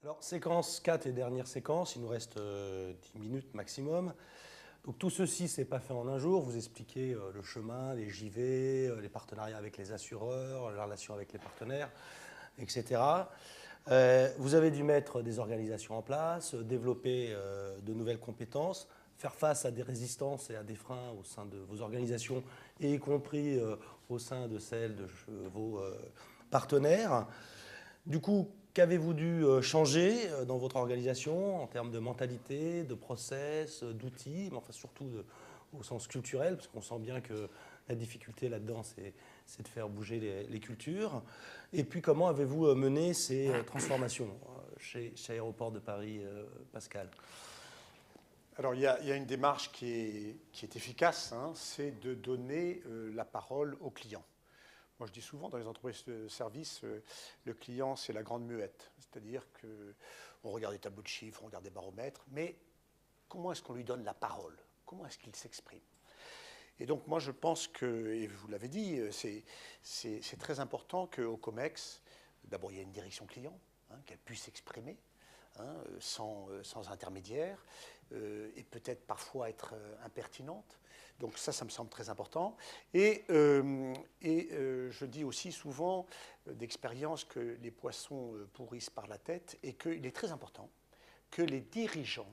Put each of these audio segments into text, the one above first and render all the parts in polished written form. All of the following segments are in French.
Alors, séquence 4 et dernière séquence, il nous reste 10 minutes maximum. Donc tout ceci, ce n'est pas fait en un jour. Vous expliquez le chemin, les JV, les partenariats avec les assureurs, la relation avec les partenaires, etc. Vous avez dû mettre des organisations en place, développer de nouvelles compétences, faire face à des résistances et à des freins au sein de vos organisations, et y compris au sein de celles de vos partenaires. Du coup, qu'avez-vous dû changer dans votre organisation en termes de mentalité, de process, d'outils, mais enfin surtout au sens culturel, parce qu'on sent bien que la difficulté là-dedans, c'est de faire bouger les cultures. Et puis, comment avez-vous mené ces transformations chez Aéroports de Paris, Pascal? Alors, il y a une démarche qui est efficace, hein, c'est de donner la parole au client. Moi, je dis souvent, dans les entreprises de service, le client, c'est la grande muette. C'est-à-dire qu'on regarde des tableaux de chiffres, on regarde des baromètres, mais comment est-ce qu'on lui donne la parole? Comment est-ce qu'il s'exprime? Et donc, moi, je pense que, et vous l'avez dit, c'est très important qu'au COMEX, d'abord, il y ait une direction client, hein, qu'elle puisse s'exprimer, hein, sans intermédiaire, et peut-être parfois être impertinente. Donc ça me semble très important. Et je dis aussi souvent d'expérience que les poissons pourrissent par la tête et qu'il est très important que les dirigeants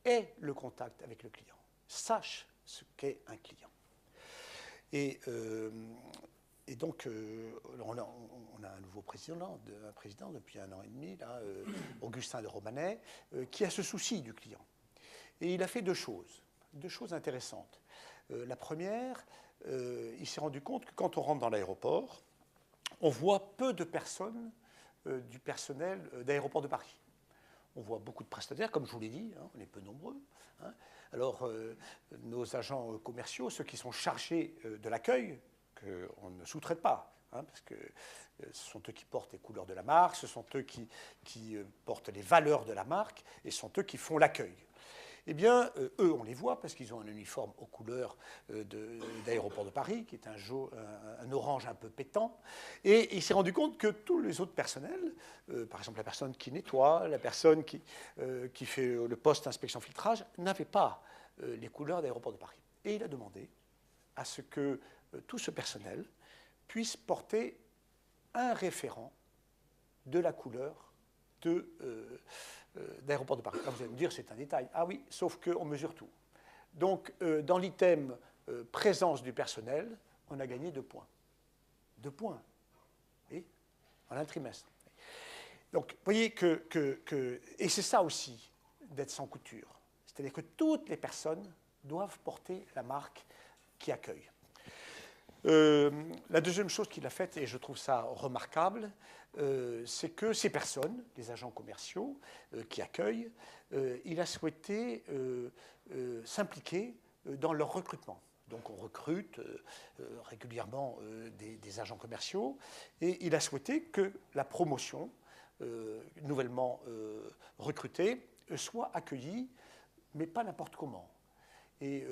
aient le contact avec le client, sachent ce qu'est un client. Et donc, on a un nouveau président, depuis 1 an et demi, là, Augustin de Romanet, qui a ce souci du client. Et il a fait deux choses intéressantes. La première, il s'est rendu compte que quand on rentre dans l'aéroport, on voit peu de personnes du personnel d'Aéroports de Paris. On voit beaucoup de prestataires, comme je vous l'ai dit, hein, on est peu nombreux. Hein. Alors, nos agents commerciaux, ceux qui sont chargés de l'accueil, qu'on ne sous-traite pas, hein, parce que ce sont eux qui portent les couleurs de la marque, ce sont eux qui portent les valeurs de la marque, et ce sont eux qui font l'accueil. Eh bien, eux, on les voit parce qu'ils ont un uniforme aux couleurs d'Aéroports de Paris, qui est un orange un peu pétant. Et il s'est rendu compte que tous les autres personnels, par exemple la personne qui nettoie, la personne qui fait le poste inspection-filtrage, n'avaient pas les couleurs d'Aéroports de Paris. Et il a demandé à ce que tout ce personnel puisse porter un référent de la couleur d'Aéroports de Paris. Alors vous allez me dire, c'est un détail. Ah oui, sauf qu'on mesure tout. Donc, dans l'item présence du personnel, on a gagné 2 points. 2 points. Oui, en un trimestre. Donc, vous voyez et c'est ça aussi, d'être sans couture. C'est-à-dire que toutes les personnes doivent porter la marque qui accueille. La deuxième chose qu'il a faite, et je trouve ça remarquable, c'est que ces personnes, les agents commerciaux qui accueillent, il a souhaité s'impliquer dans leur recrutement. Donc on recrute régulièrement des agents commerciaux, et il a souhaité que la promotion nouvellement recrutée soit accueillie, mais pas n'importe comment. Et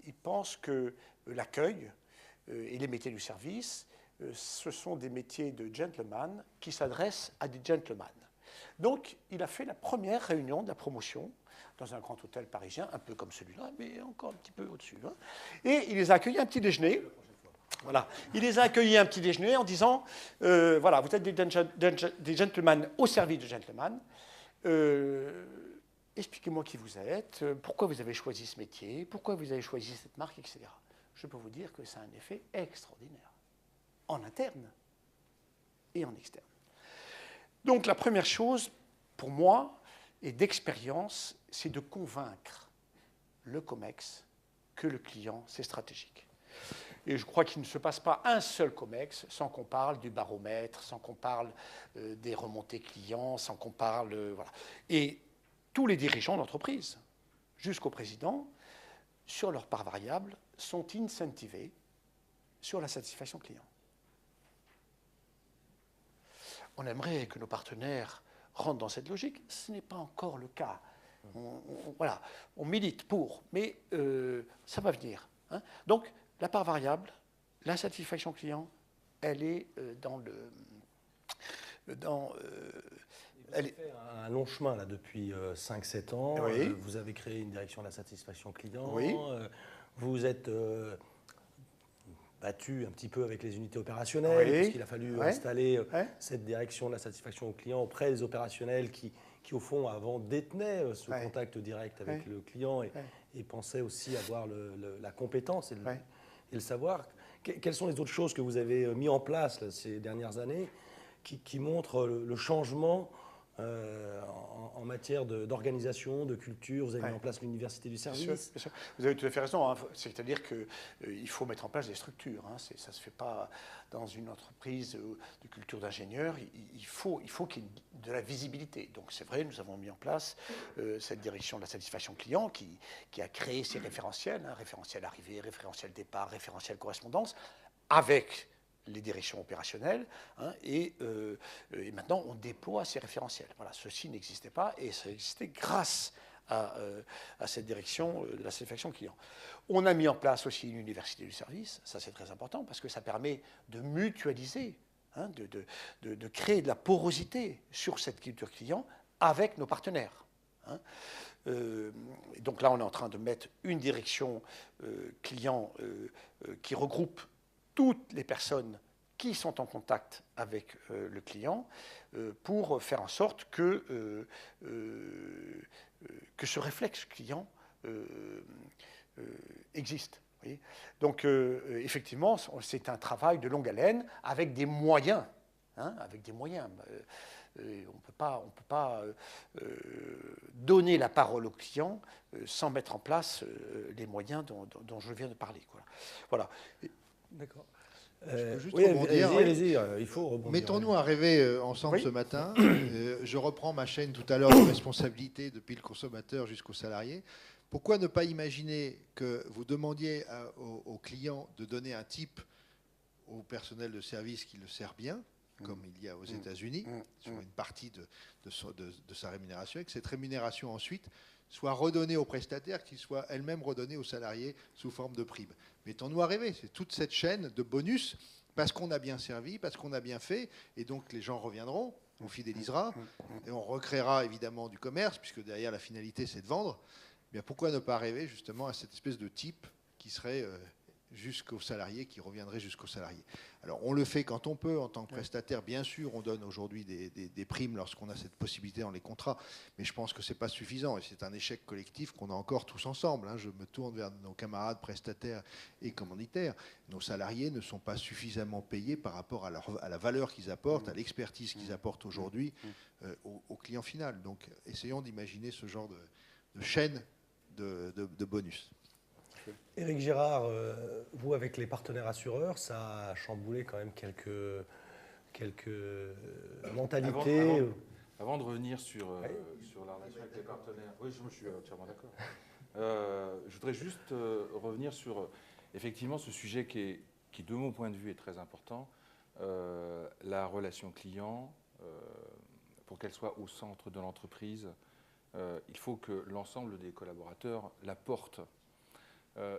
il pense que l'accueil et les métiers du service, ce sont des métiers de gentleman qui s'adressent à des gentlemen. Donc, il a fait la première réunion de la promotion dans un grand hôtel parisien, un peu comme celui-là, mais encore un petit peu au-dessus. Hein. Et il les a accueillis à un petit déjeuner. Voilà. Il les a accueillis à un petit déjeuner en disant, voilà, vous êtes des gentlemen au service de gentlemen. Expliquez-moi qui vous êtes, pourquoi vous avez choisi ce métier, pourquoi vous avez choisi cette marque, etc. Je peux vous dire que ça a un effet extraordinaire, en interne et en externe. Donc la première chose, pour moi, et d'expérience, c'est de convaincre le COMEX que le client, c'est stratégique. Et je crois qu'il ne se passe pas un seul COMEX sans qu'on parle du baromètre, sans qu'on parle des remontées clients, sans qu'on parle... voilà. Et tous les dirigeants d'entreprise, jusqu'au président, sur leur part variable, sont incentivés sur la satisfaction client. On aimerait que nos partenaires rentrent dans cette logique. Ce n'est pas encore le cas. Voilà, on milite pour, mais ça va venir. Hein. Donc, la part variable, la satisfaction client, elle est Vous avez fait un long chemin là, depuis 5-7 ans. Oui. Vous avez créé une direction de la satisfaction client. Oui. Vous êtes battu un petit peu avec les unités opérationnelles, Oui. puisqu'il a fallu Ouais. installer Ouais. cette direction de la satisfaction au client auprès des opérationnels qui au fond, avant, détenaient ce Ouais. contact direct avec Ouais. le client et, Ouais. et pensaient aussi avoir la compétence et Ouais. le savoir. Quelles sont les autres choses que vous avez mis en place là, ces dernières années qui montrent le changement en matière d'organisation, de culture? Vous avez mis Ouais. en place l'université du Bien sûr, service. bien sûr. Vous avez tout à fait raison. Hein. C'est-à-dire qu'il faut mettre en place des structures. Hein. Ça ne se fait pas dans une entreprise de culture d'ingénieur. Il faut qu'il y ait de la visibilité. Donc c'est vrai, nous avons mis en place cette direction de la satisfaction client qui a créé ces référentiels, hein, référentiel arrivée, référentiel départ, référentiel correspondance, avec les directions opérationnelles, hein, et maintenant on déploie ces référentiels. Voilà, ceci n'existait pas et ça existait grâce à cette direction de la satisfaction client. On a mis en place aussi une université du service, ça c'est très important parce que ça permet de mutualiser, hein, de créer de la porosité sur cette culture client avec nos partenaires. Hein. Donc là on est en train de mettre une direction client qui regroupe toutes les personnes qui sont en contact avec le client pour faire en sorte que ce réflexe client existe. Vous voyez. Donc effectivement, c'est un travail de longue haleine avec des moyens. Hein, avec des moyens. On ne peut pas donner la parole au client sans mettre en place les moyens dont je viens de parler. Quoi. Voilà. D'accord. Je peux juste Oui, rebondir. allez-y, il faut rebondir. Mettons-nous à rêver ensemble Oui. ce matin. Je reprends ma chaîne tout à l'heure de responsabilité depuis le consommateur jusqu'au salarié. Pourquoi ne pas imaginer que vous demandiez aux clients de donner un type au personnel de service qui le sert bien, comme il y a aux États-Unis, sur une partie de sa rémunération, et que cette rémunération ensuite soit redonnée aux prestataires, qu'il soit elle-même redonnée aux salariés sous forme de prime. Mettons-nous à rêver, c'est toute cette chaîne de bonus, parce qu'on a bien servi, parce qu'on a bien fait, et donc les gens reviendront, on fidélisera, et on recréera évidemment du commerce, puisque derrière la finalité c'est de vendre. Eh bien, pourquoi ne pas rêver justement à cette espèce de type qui serait jusqu'au salarié, qui reviendrait jusqu'au salarié. Alors on le fait quand on peut en tant que prestataire, bien sûr on donne aujourd'hui des primes lorsqu'on a cette possibilité dans les contrats, mais je pense que ce n'est pas suffisant et c'est un échec collectif qu'on a encore tous ensemble. Hein. Je me tourne vers nos camarades prestataires et commanditaires. Nos salariés ne sont pas suffisamment payés par rapport à la valeur qu'ils apportent, à l'expertise qu'ils apportent aujourd'hui au client final. Donc essayons d'imaginer ce genre de chaîne de bonus. Éric Girard, vous avec les partenaires assureurs, ça a chamboulé quand même quelques mentalités. Avant de revenir sur la relation avec les partenaires, oui, je suis entièrement d'accord. Je voudrais juste revenir sur effectivement ce sujet qui, de mon point de vue, est très important, la relation client. Pour qu'elle soit au centre de l'entreprise, il faut que l'ensemble des collaborateurs la portent.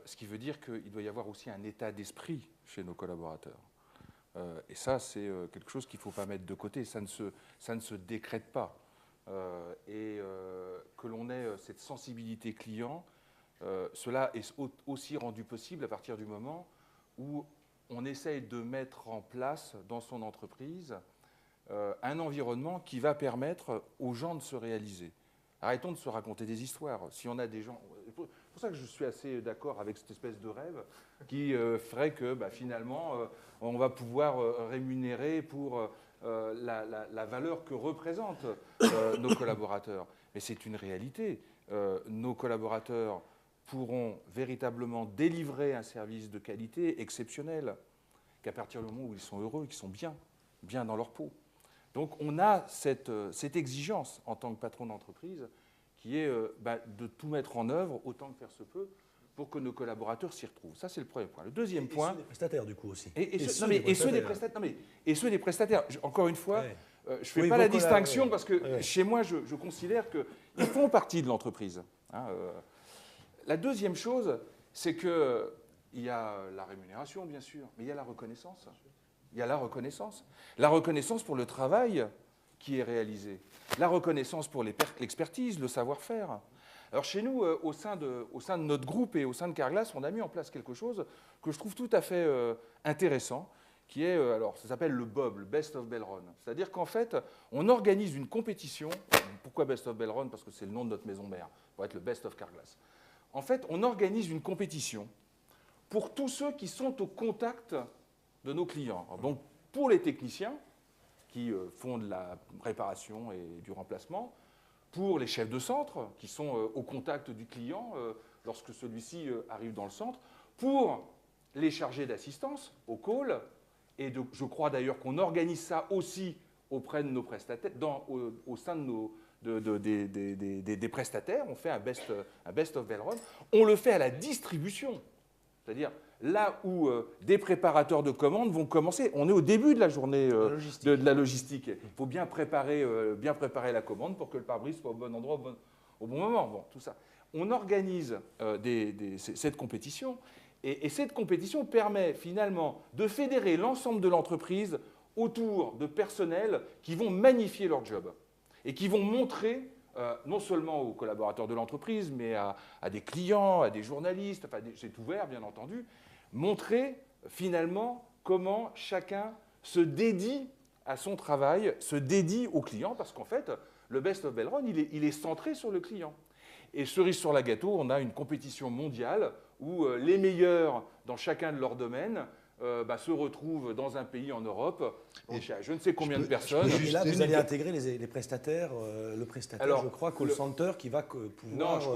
Ce qui veut dire qu'il doit y avoir aussi un état d'esprit chez nos collaborateurs. Et ça, c'est quelque chose qu'il ne faut pas mettre de côté. Ça ne se décrète pas. Que l'on ait cette sensibilité client, cela est aussi rendu possible à partir du moment où on essaye de mettre en place dans son entreprise un environnement qui va permettre aux gens de se réaliser. Arrêtons de se raconter des histoires. Si on a des gens... C'est pour ça que je suis assez d'accord avec cette espèce de rêve qui ferait que finalement, on va pouvoir rémunérer pour la valeur que représentent nos collaborateurs. Mais c'est une réalité. Nos collaborateurs pourront véritablement délivrer un service de qualité exceptionnel qu'à partir du moment où ils sont heureux, qu'ils sont bien dans leur peau. Donc on a cette exigence en tant que patron d'entreprise qui est de tout mettre en œuvre autant que faire se peut pour que nos collaborateurs s'y retrouvent. Ça, c'est le premier point. Le deuxième point... Et ceux des prestataires, du coup, aussi. Et ceux des prestataires. Encore une fois, je ne fais pas la distinction parce que chez moi, je considère qu'ils font partie de l'entreprise. Hein, la deuxième chose, c'est qu'il y a la rémunération, bien sûr, mais il y a la reconnaissance. Il y a la reconnaissance. La reconnaissance pour le travail qui est réalisée. La reconnaissance pour l'expertise, le savoir-faire. Alors chez nous, au sein de notre groupe et au sein de Carglass, on a mis en place quelque chose que je trouve tout à fait intéressant, qui est, alors ça s'appelle le BOB, le Best of Belron. C'est-à-dire qu'en fait, on organise une compétition. Pourquoi Best of Belron? Parce que c'est le nom de notre maison mère, pour être le Best of Carglass. En fait, on organise une compétition pour tous ceux qui sont au contact de nos clients. Alors, donc, pour les techniciens qui font de la réparation et du remplacement, pour les chefs de centre qui sont au contact du client lorsque celui-ci arrive dans le centre, pour les chargés d'assistance au call, et je crois d'ailleurs qu'on organise ça aussi auprès de nos prestataires, au sein de des prestataires, on fait un best of Belron, on le fait à la distribution, c'est-à-dire là où des préparateurs de commandes vont commencer. On est au début de la journée de la logistique. Il faut bien préparer la commande pour que le pare-brise soit au bon endroit au bon moment. Bon, tout ça. On organise cette compétition et cette compétition permet finalement de fédérer l'ensemble de l'entreprise autour de personnels qui vont magnifier leur job et qui vont montrer non seulement aux collaborateurs de l'entreprise, mais à des clients, à des journalistes, enfin, c'est ouvert bien entendu, montrer finalement comment chacun se dédie à son travail, se dédie au client, parce qu'en fait, le Best of Belron, il est centré sur le client. Et cerise sur la gâteau, on a une compétition mondiale où les meilleurs dans chacun de leurs domaines se retrouvent dans un pays en Europe. Donc, il y a je ne sais combien de personnes. Et là, vous allez intégrer les prestataires, le prestataire, alors, je crois, call center qui va pouvoir... Non, je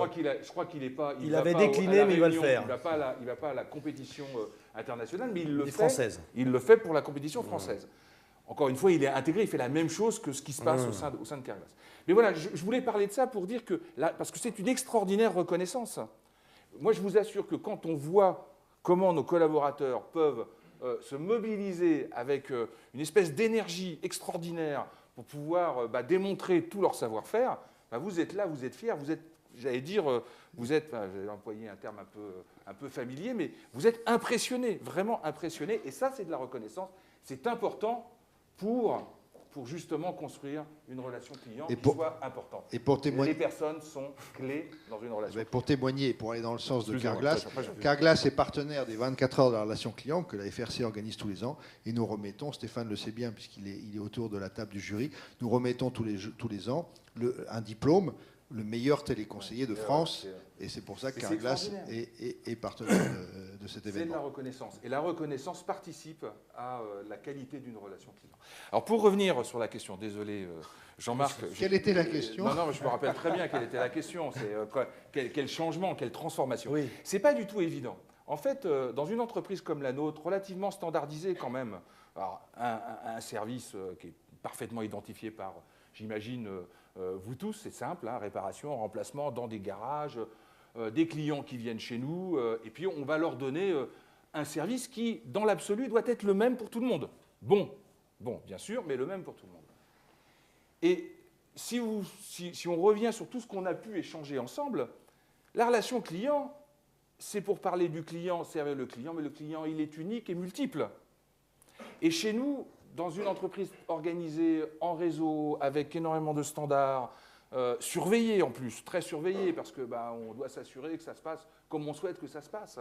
crois qu'il n'est pas... Il avait décliné, mais il va le faire. Il ne va pas à la compétition internationale, mais il le fait. Française. Il le fait pour la compétition française. Encore une fois, il est intégré, il fait la même chose que ce qui se passe au sein de Carglass. Mais voilà, je voulais parler de ça pour dire que, parce que c'est une extraordinaire reconnaissance. Moi, je vous assure que quand on voit comment nos collaborateurs peuvent se mobiliser avec une espèce d'énergie extraordinaire pour pouvoir démontrer tout leur savoir-faire, vous êtes là, vous êtes fiers, vous êtes, j'allais dire, j'ai employé un terme un peu familier, mais vous êtes impressionnés, vraiment impressionnés, et ça, c'est de la reconnaissance. C'est important pour justement construire une relation client qui soit importante. Et pour témoigner, les personnes sont clés dans une relation client. Pour témoigner et pour aller dans le sens de Carglass, Carglass est parteure des 24 heures de la relation client que la FRC organise tous les ans. Et nous remettons, Stéphane le sait bien puisqu'il est autour de la table du jury, nous remettons tous les ans un diplôme, le meilleur téléconseiller de France. Et c'est pour ça que Carglass est partenaire de cet événement. C'est de la reconnaissance. Et la reconnaissance participe à la qualité d'une relation client. Alors pour revenir sur la question, désolé Jean-Marc. Quelle était la question? Non, mais je me rappelle très bien quelle était la question. C'est quel changement, quelle transformation. Oui. Ce n'est pas du tout évident. En fait, dans une entreprise comme la nôtre, relativement standardisée quand même, alors, un service qui est parfaitement identifié par, j'imagine, vous tous, c'est simple, réparation, remplacement dans des garages, des clients qui viennent chez nous, et puis on va leur donner un service qui, dans l'absolu, doit être le même pour tout le monde. Bon, bien sûr, mais le même pour tout le monde. Et si on revient sur tout ce qu'on a pu échanger ensemble, la relation client, c'est pour parler du client, servir le client, mais le client, il est unique et multiple. Et chez nous, dans une entreprise organisée en réseau, avec énormément de standards, surveillée en plus, très surveillée, parce qu'on doit s'assurer que ça se passe comme on souhaite que ça se passe.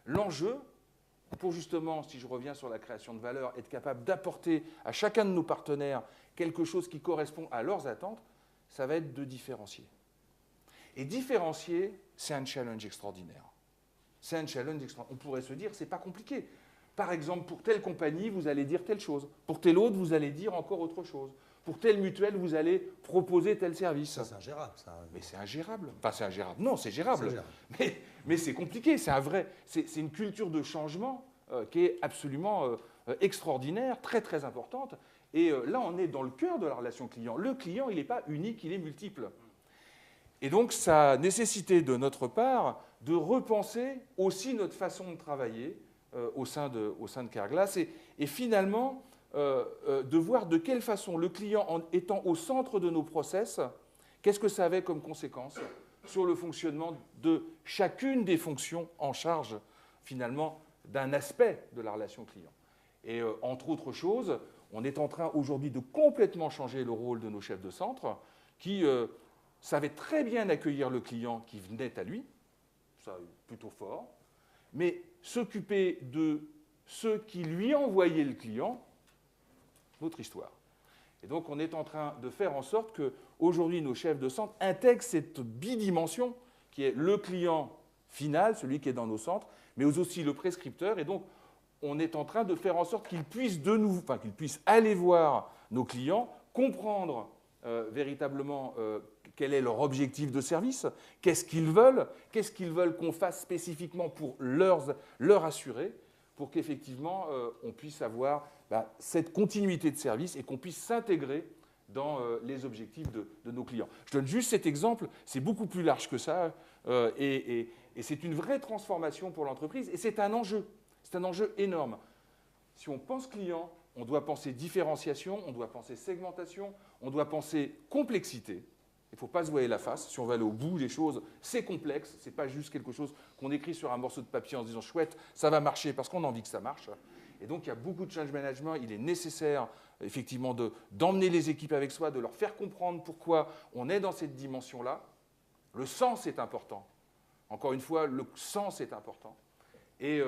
L'enjeu, pour justement, si je reviens sur la création de valeur, être capable d'apporter à chacun de nos partenaires quelque chose qui correspond à leurs attentes, ça va être de différencier. Et différencier, c'est un challenge extraordinaire. C'est un challenge extraordinaire. On pourrait se dire, c'est pas compliqué. Par exemple, pour telle compagnie, vous allez dire telle chose. Pour telle autre, vous allez dire encore autre chose. Pour telle mutuelle, vous allez proposer tel service. Ça, c'est ingérable. Ça. Mais c'est ingérable. Enfin, c'est ingérable. Non, c'est gérable. C'est gérable. Mais c'est compliqué. C'est une culture de changement qui est absolument extraordinaire, très, très importante. Et là, on est dans le cœur de la relation client. Le client, il n'est pas unique, il est multiple. Et donc, ça a nécessité de notre part de repenser aussi notre façon de travailler au sein de Carglass et finalement de voir de quelle façon le client, en étant au centre de nos process, qu'est-ce que ça avait comme conséquence sur le fonctionnement de chacune des fonctions en charge finalement d'un aspect de la relation client. Et entre autres choses, On est en train aujourd'hui de complètement changer le rôle de nos chefs de centre qui savaient très bien accueillir le client qui venait à lui, ça plutôt fort, mais s'occuper de ceux qui lui envoyaient le client, notre histoire. Et donc on est en train de faire en sorte qu'aujourd'hui nos chefs de centre intègrent cette bidimension qui est le client final, celui qui est dans nos centres, mais aussi le prescripteur. Et donc on est en train de faire en sorte qu'ils puissent qu'ils puissent aller voir nos clients, comprendre véritablement quel est leur objectif de service, qu'est-ce qu'ils veulent qu'on fasse spécifiquement pour leur assurer, pour qu'effectivement on puisse avoir cette continuité de service et qu'on puisse s'intégrer dans les objectifs de nos clients. Je donne juste cet exemple, c'est beaucoup plus large que ça, et c'est une vraie transformation pour l'entreprise, et c'est un enjeu énorme. Si on pense client, on doit penser différenciation, on doit penser segmentation, on doit penser complexité. Il ne faut pas se voiler la face. Si on va aller au bout des choses, c'est complexe. Ce n'est pas juste quelque chose qu'on écrit sur un morceau de papier en se disant « chouette, ça va marcher » parce qu'on a envie que ça marche. Et donc, il y a beaucoup de change management. Il est nécessaire, effectivement, d'emmener les équipes avec soi, de leur faire comprendre pourquoi on est dans cette dimension-là. Le sens est important. Encore une fois, le sens est important. Et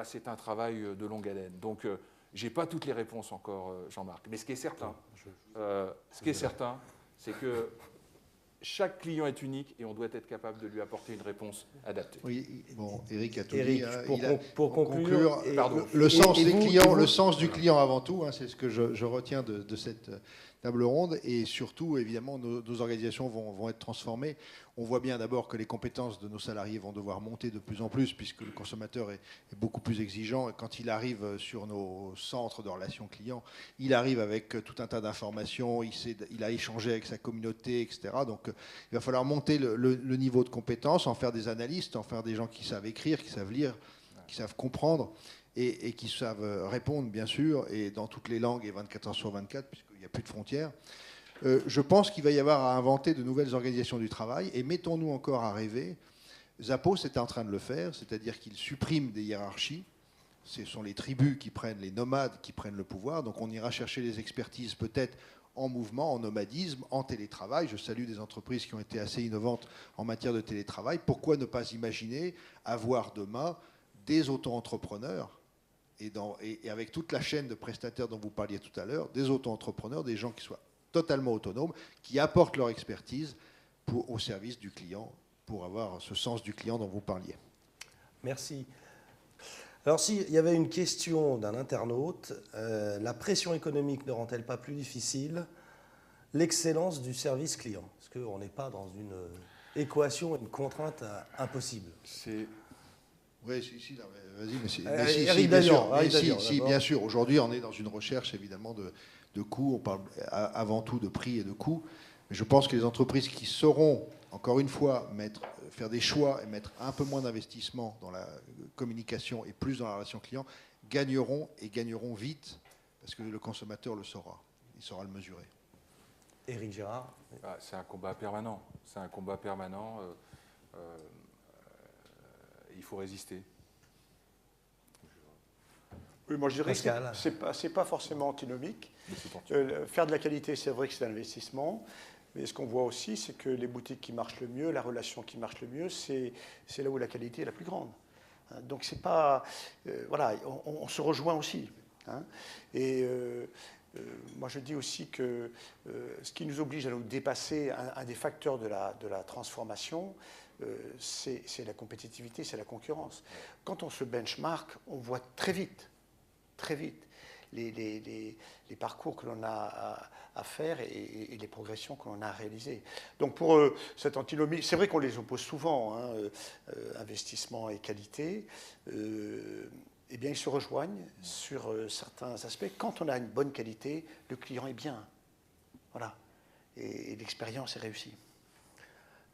c'est un travail de longue haleine. Donc, je n'ai pas toutes les réponses encore, Jean-Marc. Mais ce qui est certain, c'est que chaque client est unique et on doit être capable de lui apporter une réponse adaptée. Oui, bon, Éric a tout Éric, dit. pour conclure, le sens des clients, le sens du client avant tout, c'est ce que je retiens de cette table ronde. Et surtout, évidemment, nos organisations vont être transformées. On voit bien d'abord que les compétences de nos salariés vont devoir monter de plus en plus, puisque le consommateur est beaucoup plus exigeant. Et quand il arrive sur nos centres de relations clients, il arrive avec tout un tas d'informations, il a échangé avec sa communauté, etc. Donc il va falloir monter le niveau de compétences, en faire des analystes, en faire des gens qui savent écrire, qui savent lire, qui savent comprendre et qui savent répondre, bien sûr, et dans toutes les langues et 24 heures sur 24, puisqu'il n'y a plus de frontières. Je pense qu'il va y avoir à inventer de nouvelles organisations du travail, et mettons-nous encore à rêver. Zappos est en train de le faire, c'est-à-dire qu'il supprime des hiérarchies. Ce sont les tribus qui prennent, les nomades qui prennent le pouvoir. Donc on ira chercher les expertises peut-être en mouvement, en nomadisme, en télétravail. Je salue des entreprises qui ont été assez innovantes en matière de télétravail. Pourquoi ne pas imaginer avoir demain des auto-entrepreneurs et avec toute la chaîne de prestataires dont vous parliez tout à l'heure, des auto-entrepreneurs, des gens qui soient totalement autonomes, qui apportent leur expertise au service du client, pour avoir ce sens du client dont vous parliez. Merci. Alors, s'il y avait une question d'un internaute, la pression économique ne rend-elle pas plus difficile l'excellence du service client? Est-ce qu'on n'est pas dans une équation, une contrainte impossible? Oui, si, vas-y, bien sûr. Aujourd'hui, on est dans une recherche, évidemment, de coûts. On parle avant tout de prix et de coûts. Mais je pense que les entreprises qui sauront, encore une fois, faire des choix et mettre un peu moins d'investissement dans la communication et plus dans la relation client, gagneront et gagneront vite, parce que le consommateur le saura. Il saura le mesurer. Éric Gérard. C'est un combat permanent. C'est un combat permanent. Il faut résister. Oui, moi je dirais que ce n'est pas forcément antinomique. Faire de la qualité, c'est vrai que c'est un investissement. Mais ce qu'on voit aussi, c'est que les boutiques qui marchent le mieux, la relation qui marche le mieux, c'est là où la qualité est la plus grande. Donc c'est pas... voilà, on se rejoint aussi. Et moi je dis aussi que ce qui nous oblige à nous dépasser, un des facteurs de la transformation, c'est la compétitivité, c'est la concurrence. Quand on se benchmark, on voit très vite les parcours que l'on a à faire et les progressions que l'on a à réaliser. Donc pour cette antinomie, c'est vrai qu'on les oppose souvent, investissement et qualité, eh bien ils se rejoignent sur certains aspects. Quand on a une bonne qualité, le client est bien. Voilà. Et l'expérience est réussie.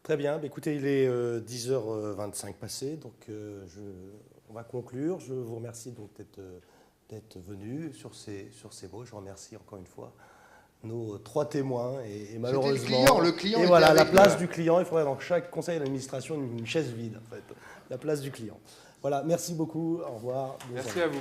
Très bien. Écoutez, il est 10h25 passé, donc on va conclure. Je vous remercie donc d'être venu sur ces mots. Je remercie encore une fois nos 3 témoins et malheureusement le client et voilà la place du client. Il faudrait dans chaque conseil d'administration une chaise vide en fait, la place du client. Voilà, merci beaucoup. Au revoir. Merci à vous.